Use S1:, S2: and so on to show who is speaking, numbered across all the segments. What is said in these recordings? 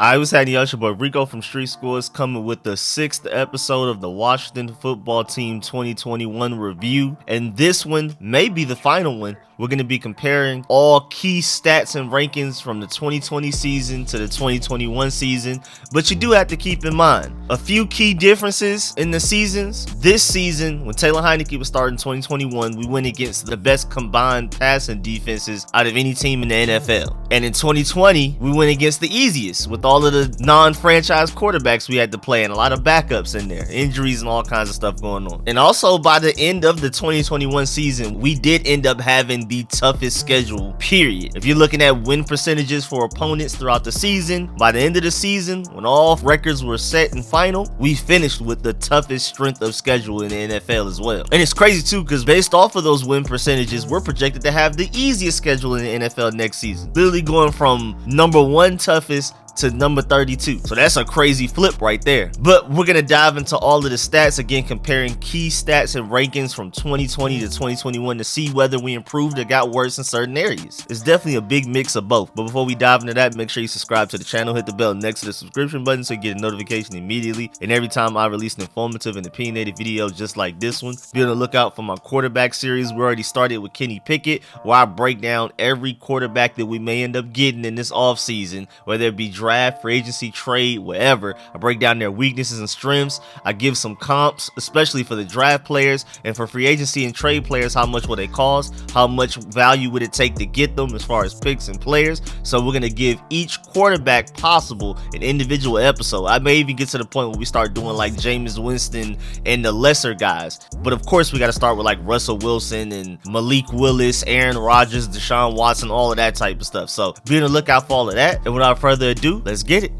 S1: I was having your boy Rico from Street Scores coming with the 6th episode of the Washington Football Team 2021 review. And this one may be the final one. We're going to be comparing all key stats and rankings from the 2020 season to the 2021 season. But you do have to keep in mind a few key differences in the seasons. This season, when Taylor Heinicke was starting 2021, we went against the best combined passing defenses out of any team in the NFL. And in 2020, we went against the easiest with all of the non-franchise quarterbacks we had to play and a lot of backups in there, injuries and all kinds of stuff going on. And also by the end of the 2021 season, we did end up having the toughest schedule, period. If you're looking at win percentages for opponents throughout the season, by the end of the season, when all records were set and final, we finished with the toughest strength of schedule in the NFL as well. And it's crazy too, because based off of those win percentages, we're projected to have the easiest schedule in the NFL next season. Literally going from number 1 toughest to number 32. So that's a crazy flip right there. But we're gonna dive into all of the stats again, comparing key stats and rankings from 2020 to 2021 to see whether we improved or got worse in certain areas. It's definitely a big mix of both. But before we dive into that, make sure you subscribe to the channel, hit the bell next to the subscription button so you get a notification immediately. And every time I release an informative and opinionated video just like this one, be on the lookout for my quarterback series. We already started with Kenny Pickett, where I break down every quarterback that we may end up getting in this offseason, whether it be draft, free agency, trade, whatever. I break down their weaknesses and strengths. I give some comps, especially for the draft players, and for free agency and trade players, how much will they cost, how much value would it take to get them as far as picks and players. So we're going to give each quarterback possible an individual episode. I may even get to the point where we start doing like Jameis Winston and the lesser guys. But of course we got to start with like Russell Wilson and Malik Willis, Aaron Rodgers, Deshaun Watson, all of that type of stuff. So be on the lookout for all of that. And without further ado, let's get it.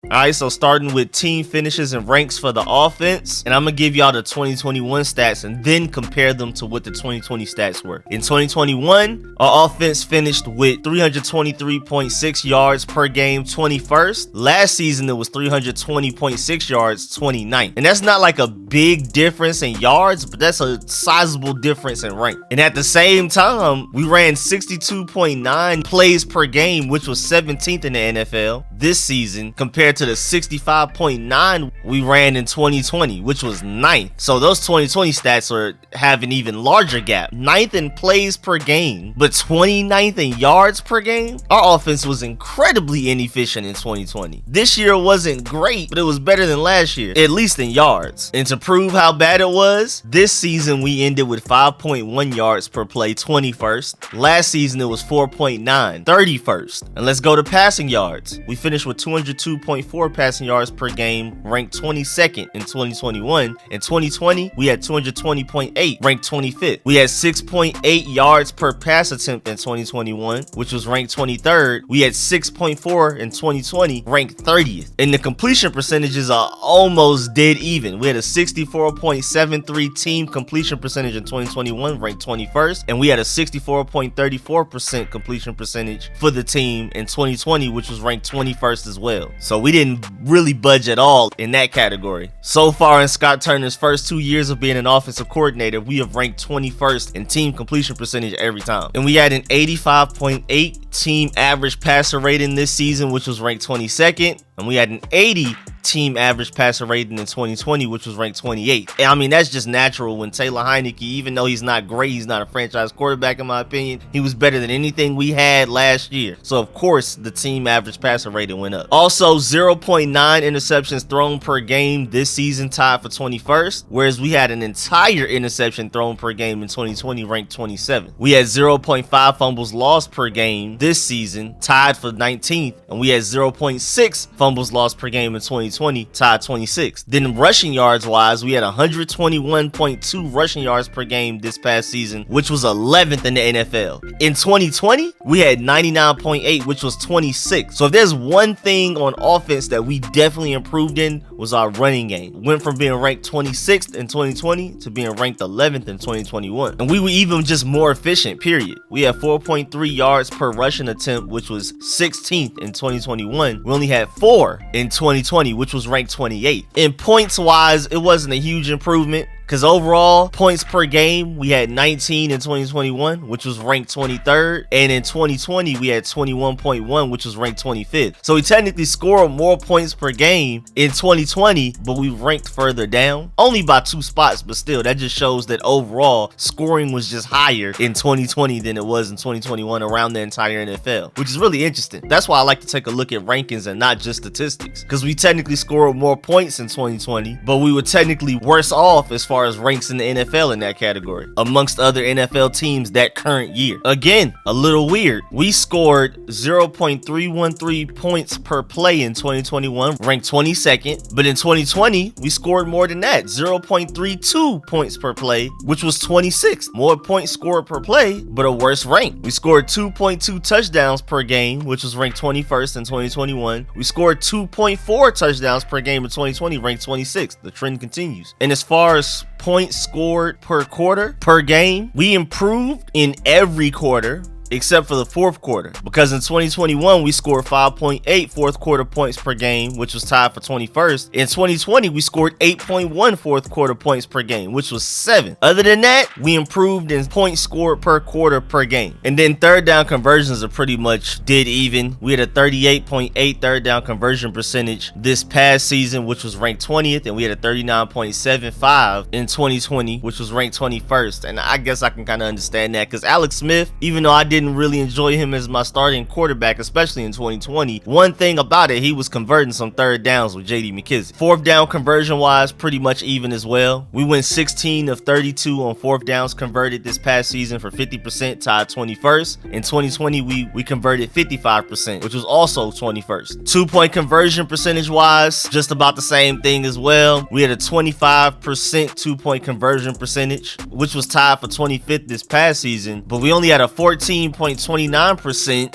S1: Alright, so starting with team finishes and ranks for the offense, and I'm gonna give y'all the 2021 stats and then compare them to what the 2020 stats were. In 2021, our offense finished with 323.6 yards per game, 21st. Last season it was 320.6 yards, 29th. And that's not like a big difference in yards, but that's a sizable difference in rank. And at the same time, we ran 62.9 plays per game, which was 17th in the NFL this season, compared to the 65.9 we ran in 2020, which was 9th. So those 2020 stats have an even larger gap. 9th in plays per game, but 29th in yards per game. Our offense was incredibly inefficient in 2020. This year wasn't great, but it was better than last year, at least in yards. And to prove how bad it was, this season we ended with 5.1 yards per play, 21st. Last season it was 4.9, 31st. And let's go to passing yards. We finished with 202.4 passing yards per game, ranked 22nd in 2021. In 2020, we had 220.8, ranked 25th. We had 6.8 yards per pass attempt in 2021, which was ranked 23rd. We had 6.4 in 2020, ranked 30th. And the completion percentages are almost dead even. We had a 64.73 team completion percentage in 2021, ranked 21st. And we had a 64.34% completion percentage for the team in 2020, which was ranked 21st as well. So we didn't really budge at all in that category. So far in Scott Turner's first 2 years of being an offensive coordinator, we have ranked 21st in team completion percentage every time. And we had an 85.8 team average passer rating this season, which was ranked 22nd. And we had an 80 team average passer rating in 2020, which was ranked 28th. And I mean, that's just natural when Taylor Heinicke, even though he's not great, he's not a franchise quarterback in my opinion, he was better than anything we had last year. So of course the team average passer rating went up. Also 0.9 interceptions thrown per game this season, tied for 21st, whereas we had an entire interception thrown per game in 2020, ranked 27th. We had 0.5 fumbles lost per game this season, tied for 19th, and we had 0.6 fumbles lost per game in 2020, 2020, tied 26th. Then rushing yards wise, we had 121.2 rushing yards per game this past season, which was 11th in the NFL. In 2020, we had 99.8, which was 26th. So if there's one thing on offense that we definitely improved in, was our running game. Went from being ranked 26th in 2020 to being ranked 11th in 2021. And we were even just more efficient, period. We had 4.3 yards per rushing attempt, which was 16th in 2021. We only had 4 in 2020, which was ranked 28th. In points wise, it wasn't a huge improvement, because overall points per game, we had 19 in 2021, which was ranked 23rd. And in 2020, we had 21.1, which was ranked 25th. So we technically scored more points per game in 2020, but we ranked further down. Only by 2 spots, but still, that just shows that overall scoring was just higher in 2020 than it was in 2021 around the entire NFL, which is really interesting. That's why I like to take a look at rankings and not just statistics, because we technically scored more points in 2020, but we were technically worse off as far as ranks in the NFL in that category amongst other NFL teams that current year. Again, a little weird. We scored 0.313 points per play in 2021, ranked 22nd, but in 2020 we scored more than that, 0.32 points per play, which was 26th. More points scored per play, but a worse rank. We scored 2.2 touchdowns per game, which was ranked 21st in 2021. We scored 2.4 touchdowns per game in 2020, ranked 26th. The trend continues. And as far as points scored per quarter, per game, we improved in every quarter except for the fourth quarter, because in 2021 we scored 5.8 fourth quarter points per game, which was tied for 21st. In 2020 we scored 8.1 fourth quarter points per game, which was 7th. Other than that, we improved in points scored per quarter per game. And then third down conversions are pretty much dead even. We had a 38.8 third down conversion percentage this past season, which was ranked 20th, and we had a 39.75 in 2020, which was ranked 21st. And I guess I can kind of understand that, because Alex Smith, even though I didn't really enjoy him as my starting quarterback, especially in 2020, one thing about it, he was converting some third downs with JD McKissic. Fourth down conversion wise, pretty much even as well. We went 16 of 32 on fourth downs converted this past season for 50%, tied 21st. In 2020, we converted 55%, which was also 21st. 2-point conversion percentage wise, just about the same thing as well. We had a 25% 2-point conversion percentage, which was tied for 25th this past season, but we only had a 14.29%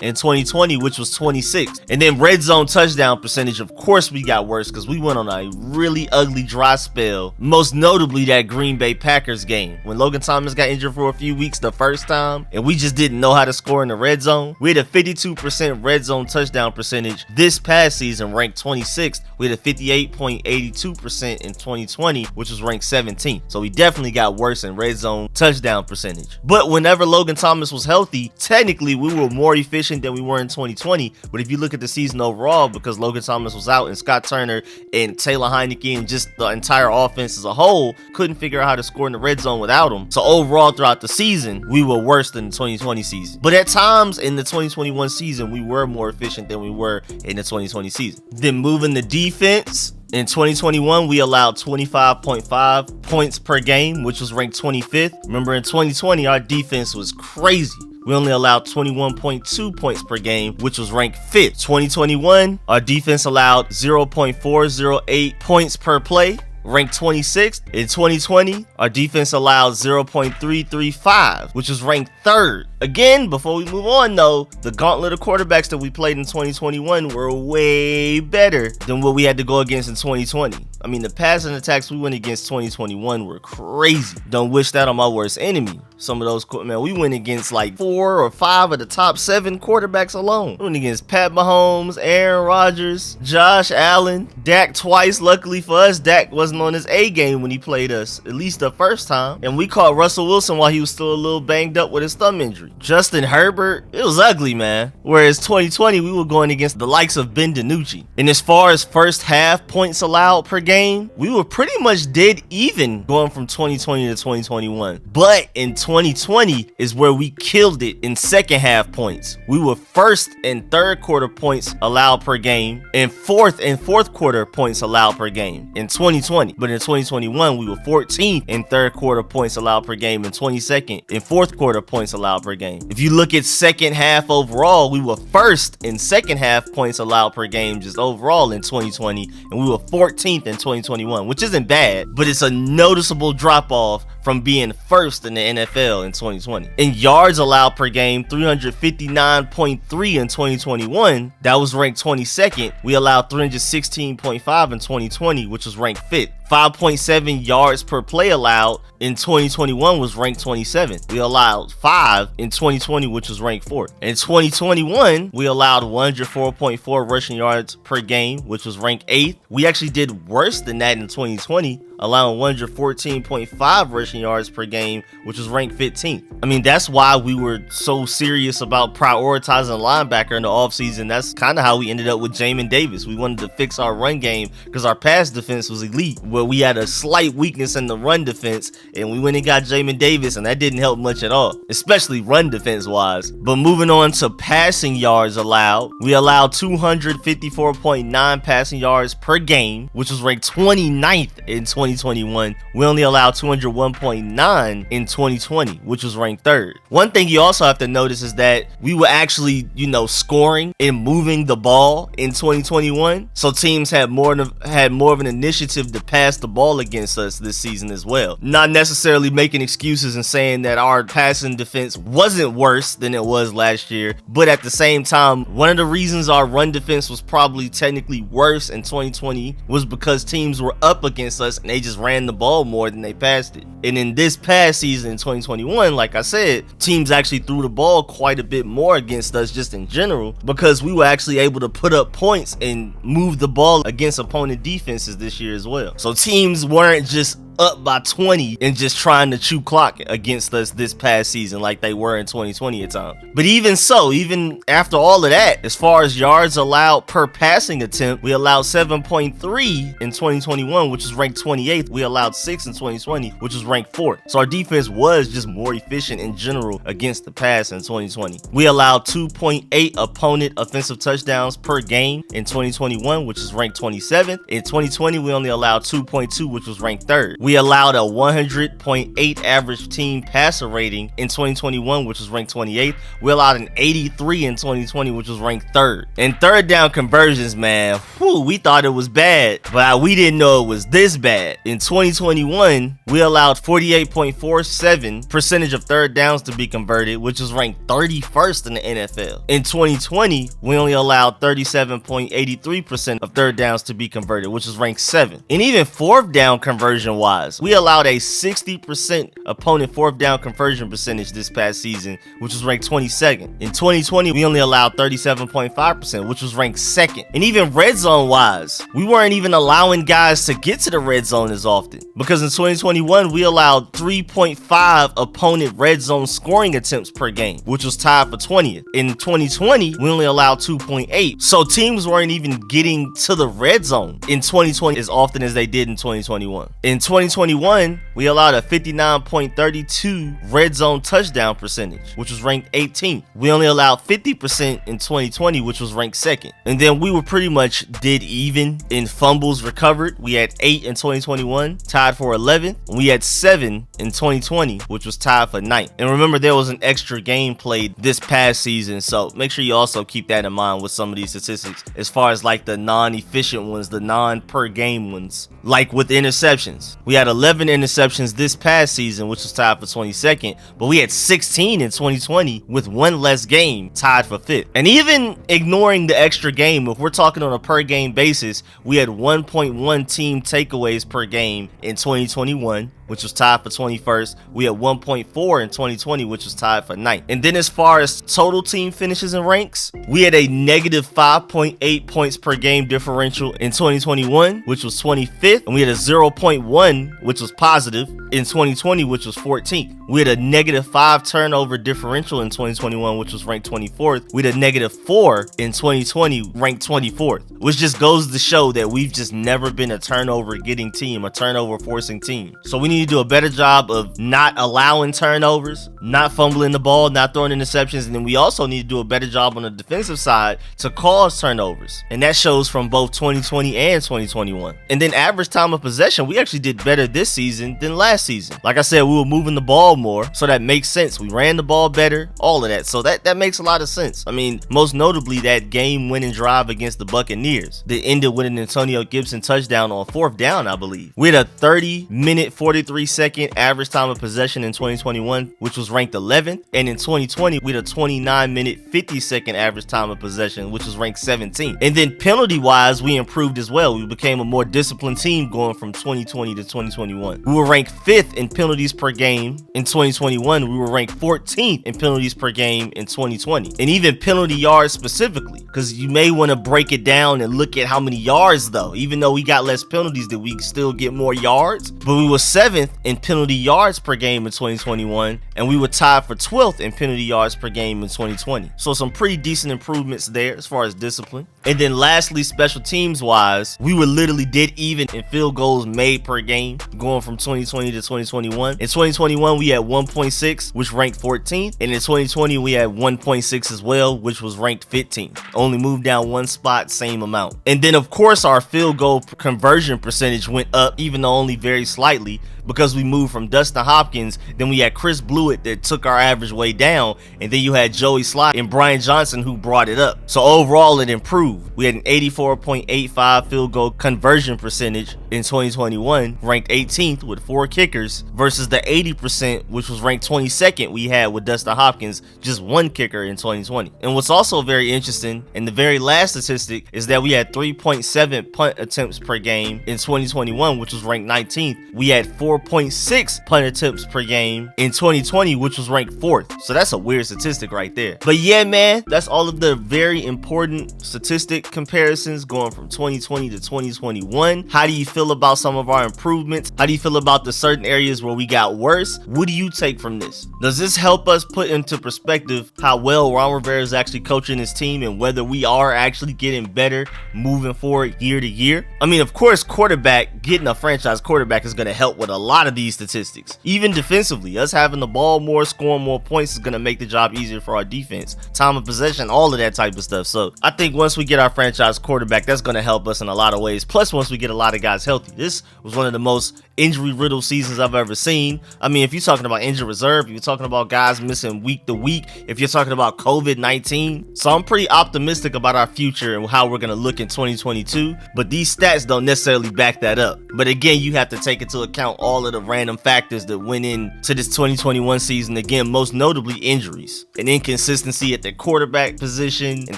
S1: in 2020, which was 26th. And then red zone touchdown percentage, of course we got worse, because we went on a really ugly dry spell, most notably that Green Bay Packers game when Logan Thomas got injured for a few weeks the first time, and we just didn't know how to score in the red zone. We had a 52% red zone touchdown percentage this past season, ranked 26th. We had a 58.82% in 2020, which was ranked 17th. So we definitely got worse in red zone touchdown percentage. But whenever Logan Thomas was healthy, technically we were more efficient than we were in 2020. But if you look at the season overall, because Logan Thomas was out and Scott Turner and Taylor Heineke and just the entire offense as a whole couldn't figure out how to score in the red zone without him. So overall throughout the season, we were worse than the 2020 season. But at times in the 2021 season, we were more efficient than we were in the 2020 season. Then moving the defense, in 2021, we allowed 25.5 points per game, which was ranked 25th. Remember, in 2020, our defense was crazy. We only allowed 21.2 points per game, which was ranked 5th. 2021, our defense allowed 0.408 points per play, ranked 26th. In 2020, our defense allowed 0.335, which was ranked 3rd. Again, before we move on though, the gauntlet of quarterbacks that we played in 2021 were way better than what we had to go against in 2020. I mean, the passing attacks we went against 2021 were crazy. Don't wish that on my worst enemy. Some of those, man, we went against like 4 or 5 of the top 7 quarterbacks alone. We went against Pat Mahomes, Aaron Rodgers, Josh Allen, Dak twice. Luckily for us, Dak wasn't on his A game when he played us, at least the first time. And we caught Russell Wilson while he was still a little banged up with his thumb injury. Justin Herbert, it was ugly, man. Whereas 2020, we were going against the likes of Ben DiNucci. And as far as first half points allowed per game, we were pretty much dead even going from 2020 to 2021. But in 2020 is where we killed it in second half points. We were first and third quarter points allowed per game, and fourth and fourth quarter points allowed per game in 2020. 2020. But in 2021, we were 14th in third quarter points allowed per game and 22nd in fourth quarter points allowed per game. If you look at second half overall, we were first in second half points allowed per game just overall in 2020, and we were 14th in 2021, which isn't bad, but it's a noticeable drop off from being first in the NFL in 2020. In yards allowed per game, 359.3 in 2021. That was ranked 22nd. We allowed 316.5 in 2020, which was ranked 5th. 5.7 yards per play allowed in 2021 was ranked 27th. We allowed 5 in 2020, which was ranked 4th. In 2021, we allowed 104.4 rushing yards per game, which was ranked 8th. We actually did worse than that in 2020, allowing 114.5 rushing yards per game, which was ranked 15th. I mean, that's why we were so serious about prioritizing linebacker in the offseason. That's kind of how we ended up with Jamin Davis. We wanted to fix our run game because our pass defense was elite, where we had a slight weakness in the run defense, and we went and got Jamin Davis, and that didn't help much at all, especially run defense wise. But moving on to passing yards allowed, we allowed 254.9 passing yards per game, which was ranked 29th in 2021. We only allowed 201.9 in 2020, which was ranked 3rd. One thing you also have to notice is that we were actually, scoring and moving the ball in 2021. So teams had more of an initiative to pass the ball against us this season as well. Not necessarily making excuses and saying that our passing defense wasn't worse than it was last year, but at the same time, one of the reasons our run defense was probably technically worse in 2020 was because teams were up against us and they just ran the ball more than they passed it. And in this past season in 2021, like I said, teams actually threw the ball quite a bit more against us just in general, because we were actually able to put up points and move the ball against opponent defenses this year as well. So teams weren't just up by 20 and just trying to chew clock against us this past season like they were in 2020 at times. But even so, even after all of that, as far as yards allowed per passing attempt, we allowed 7.3 in 2021, which was ranked 28th. We allowed 6 in 2020, which was ranked 4th. So our defense was just more efficient in general against the pass in 2020. We allowed 2.8 opponent offensive touchdowns per game in 2021, which is ranked 27th. In 2020, we only allowed 2.2, which was ranked 3rd. We allowed a 100.8 average team passer rating in 2021, which was ranked 28th. We allowed an 83 in 2020, which was ranked 3rd. And third down conversions, man, we thought it was bad, but we didn't know it was this bad. In 2021, we allowed 48.47 percentage of third downs to be converted, which was ranked 31st in the NFL. In 2020, we only allowed 37.83% of third downs to be converted, which is ranked 7th. And even fourth down conversion wise, we allowed a 60% opponent fourth down conversion percentage this past season, which was ranked 22nd. In 2020, we only allowed 37.5%, which was ranked 2nd. And even red zone wise, we weren't even allowing guys to get to the red zone as often, because in 2021, we allowed 3.5 opponent red zone scoring attempts per game, which was tied for 20th. In 2020, we only allowed 2.8. So teams weren't even getting to the red zone in 2020 as often as they did in 2021. In 2021, we allowed a 59.32 red zone touchdown percentage, which was ranked 18th. We only allowed 50% in 2020, which was ranked 2nd. And then we were pretty much dead even in fumbles recovered. We had 8 in 2021, tied for 11th. We had 7 in 2020, which was tied for 9th. And remember, there was an extra game played this past season, so make sure you also keep that in mind with some of these statistics as far as like the non-efficient ones, the non-per game ones, like with interceptions. We had 11 interceptions this past season, which was tied for 22nd, but we had 16 in 2020 with one less game, tied for 5th. And even ignoring the extra game, if we're talking on a per game basis, we had 1.1 team takeaways per game in 2021, which was tied for 21st. We had 1.4 in 2020, which was tied for 9th. And then as far as total team finishes and ranks, we had a negative 5.8 points per game differential in 2021, which was 25th. And we had a 0.1, which was positive in 2020, which was 14th. We had a -5 turnover differential in 2021, which was ranked 24th. We had a -4 in 2020, ranked 24th, which just goes to show that we've just never been a turnover getting team, a turnover forcing team. So we need to do a better job of not allowing turnovers, not fumbling the ball, not throwing interceptions, and then we also need to do a better job on the defensive side to cause turnovers. And that shows from both 2020 and 2021. And then average time of possession, we actually did better this season than last season. Like I said, we were moving the ball more, so that makes sense. We ran the ball better, all of that. So that makes a lot of sense. I mean, most notably that game-winning drive against the Buccaneers that ended with an Antonio Gibson touchdown on 4th down, I believe. We had a 30-minute, 43-second average time of possession in 2021, which was ranked 11th. And in 2020, we had a 29-minute, 50-second average time of possession, which was ranked 17th. And then penalty-wise, we improved as well. We became a more disciplined team going from 2020 to 2021. We were ranked 5th in penalties per game in 2021. We were ranked 14th in penalties per game in 2020. And even penalty yards specifically, because you may want to break it down and look at how many yards though. Even though we got less penalties, did we still get more yards? But we were 7th in penalty yards per game in 2021, and we were tied for 12th in penalty yards per game in 2020. So some pretty decent improvements there as far as discipline. And then lastly, special teams wise, we were literally dead even in field goals made per game going from 2020 to 2021. In 2021, we had 1.6, which ranked 14th. And in 2020, we had 1.6 as well, which was ranked 15th. Only moved down one spot, same amount. And then of course, our field goal conversion percentage went up, even though only very slightly, because we moved from Dustin Hopkins. Then we had Chris Blewett that took our average way down, and then you had Joey Slye and Brian Johnson who brought it up. So overall it improved. We had an 84.85 field goal conversion percentage in 2021, ranked 18th with 4 kickers, versus the 80%, which was ranked 22nd we had with Dustin Hopkins, just 1 kicker in 2020. And what's also very interesting, and the very last statistic, is that we had 3.7 punt attempts per game in 2021, which was ranked 19th. We had 4.6 punt attempts per game in 2020, which was ranked 4th. So that's a weird statistic right there. But yeah, man, that's all of the very important statistic comparisons going from 2020 to 2021. How do you feel about some of our improvements? How do you feel about the certain areas where we got worse? What do you take from this? Does this help us put into perspective how well Ron Rivera is actually coaching his team and whether we are actually getting better moving forward year to year? I mean, of course, getting a franchise quarterback is going to help with a lot of these statistics. Even defensively, us having the ball more, scoring more points is going to make the job easier for our defense. Time of possession, all of that type of stuff. So I think once we get our franchise quarterback, that's going to help us in a lot of ways. Plus, once we get a lot of guys healthy, this was one of the most injury-riddled seasons I've ever seen. I mean, if you're talking about injury reserve, you're talking about guys missing week to week, if you're talking about COVID-19. So I'm pretty optimistic about our future and how we're going to look in 2022. But these stats don't necessarily back that up. But again, you have to take into account all of the random factors that went into this 2021 season. Again, most notably injuries and inconsistency at the quarterback position, and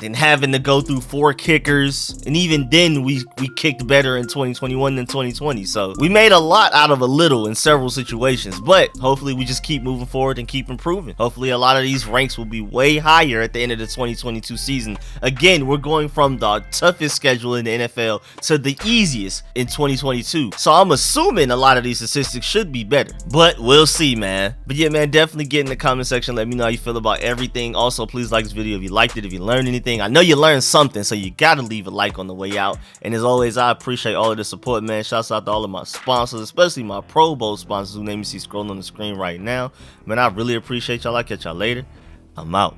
S1: then having to go through 4 kickers. And even then, we kicked better in 2021 than 2020. So we made a lot out of a little in several situations, but hopefully we just keep moving forward and keep improving. Hopefully a lot of these ranks will be way higher at the end of the 2022 season. Again, we're going from the toughest schedule in the NFL to the easiest in 2022. So I'm assuming a lot of these statistics should be better, but we'll see, man. But yeah, man, definitely get in the comment section. Let me know how you feel about everything. Also, please like this video if you liked it, if you learned anything. I know you learned something, so you gotta leave a like on the way out. And as always, I appreciate all of the support, man. Shouts out to all of my sponsors, especially my Pro Bowl sponsors whose name you see scrolling on the screen right now. Man, I really appreciate y'all. I'll catch y'all later. I'm out.